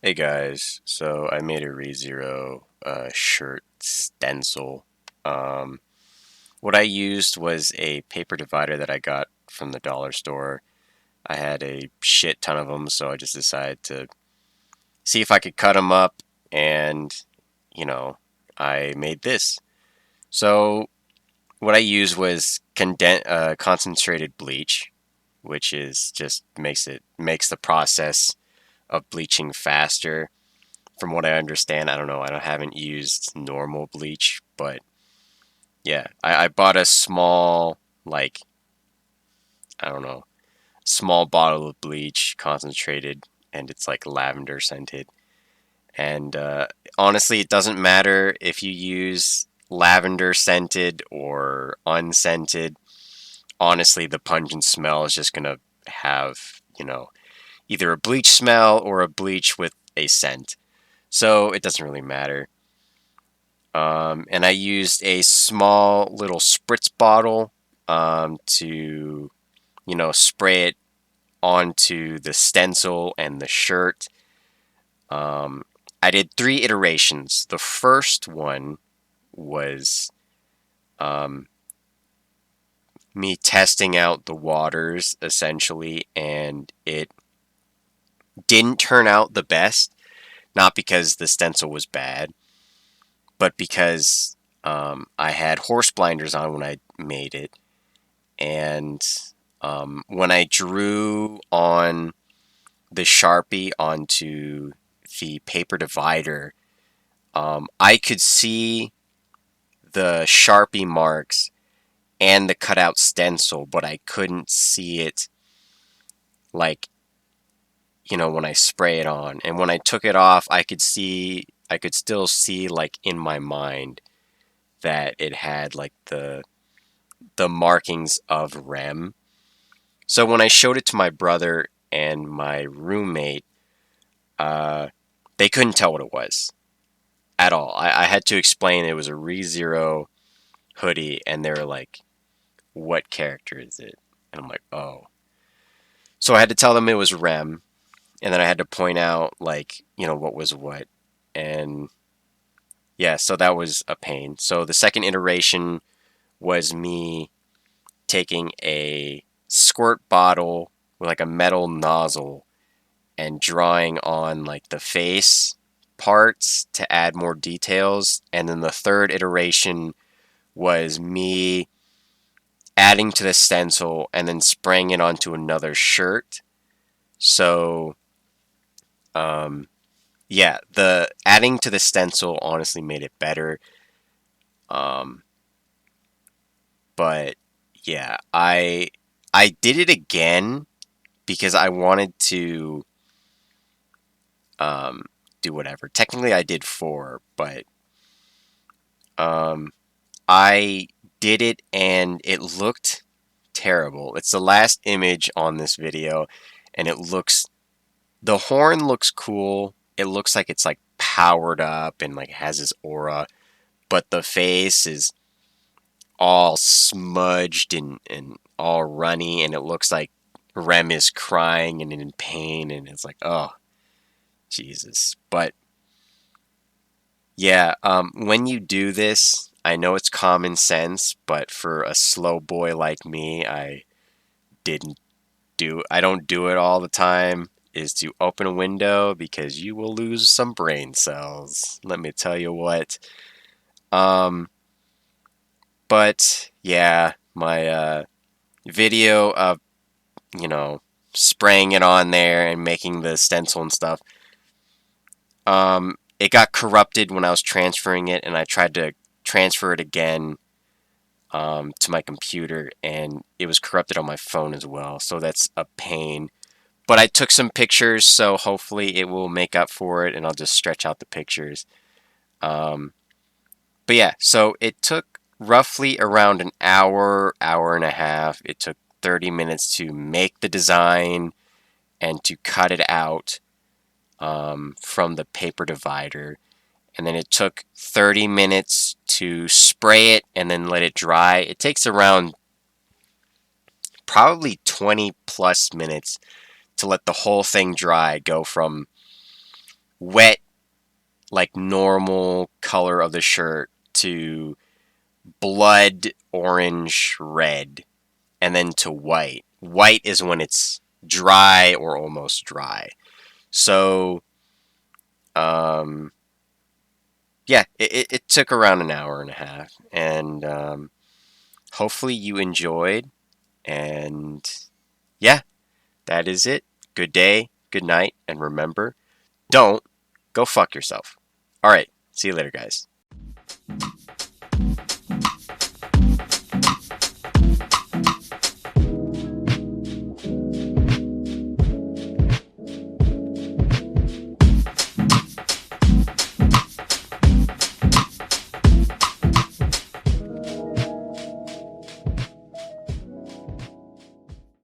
Hey guys, so I made a ReZero shirt stencil. Um, what I used was a paper divider that I got from the dollar store. I had a shit ton of them, so I just decided to see if I could cut them up, and you know, I made this. So what I used was concentrated bleach, which is just makes the process of bleaching faster. From what I understand, I don't know. I haven't used normal bleach, but yeah, I bought a small, like, I don't know, small bottle of bleach concentrated, and it's like lavender scented. And honestly, it doesn't matter if you use lavender scented or unscented. Honestly, the pungent smell is just gonna have, either a bleach smell or a bleach with a scent. So it doesn't really matter. And I used a small little spritz bottle to, spray it onto the stencil and the shirt. Um, I did three iterations. The first one was um, me testing out the waters essentially, and it didn't turn out the best. Not because the stencil was bad, but because I had horse blinders on when I made it. And when I drew on the Sharpie onto the paper divider, I could see the Sharpie marks and the cutout stencil, but I couldn't see it like, when I spray it on. And when I took it off, I could still see like in my mind that it had like the markings of Rem. So when I showed it to my brother and my roommate, uh, they couldn't tell what it was at all. I had to explain it was a ReZero hoodie, and they were like, "What character is it?" And I'm like, "Oh." So I had to tell them it was Rem, and then I had to point out like what was what, and yeah, so that was a pain. So the second iteration was me taking a squirt bottle with like a metal nozzle and drawing on like the face parts to add more details. And then the third iteration was me adding to the stencil and then spraying it onto another shirt. So, um, yeah, the adding to the stencil honestly made it better. Um, but yeah, I did it again because I wanted to um, do whatever. Technically, I did four, but um, I did it and it looked terrible. It's the last image on this video, and the horn looks cool. It looks like it's like powered up and like has this aura, but the face is all smudged and all runny, and it looks like Rem is crying and in pain, and it's like, oh, Jesus. But yeah, when you do this, I know it's common sense, but for a slow boy like me, didn't I don't do it all the time, is to open a window because you will lose some brain cells. Let me tell you what. Um, but yeah, my video of, you know, spraying it on there and making the stencil and stuff, it got corrupted when I was transferring it, and I tried to transfer it again to my computer, and it was corrupted on my phone as well. So that's a pain. But I took some pictures, so hopefully it will make up for it, and I'll just stretch out the pictures. Um, but yeah, so it took roughly around an hour, hour and a half. It took 30 minutes to make the design and to cut it out from the paper divider. And then it took 30 minutes to spray it and then let it dry. It takes around probably 20 plus minutes to let the whole thing dry, go from wet, like normal color of the shirt to blood orange red, and then to white. White is when it's dry or almost dry. So, um, yeah, it took around an hour and a half, and hopefully you enjoyed. And yeah, that is it. Good day, good night, and remember, don't go fuck yourself. All right, see you later, guys.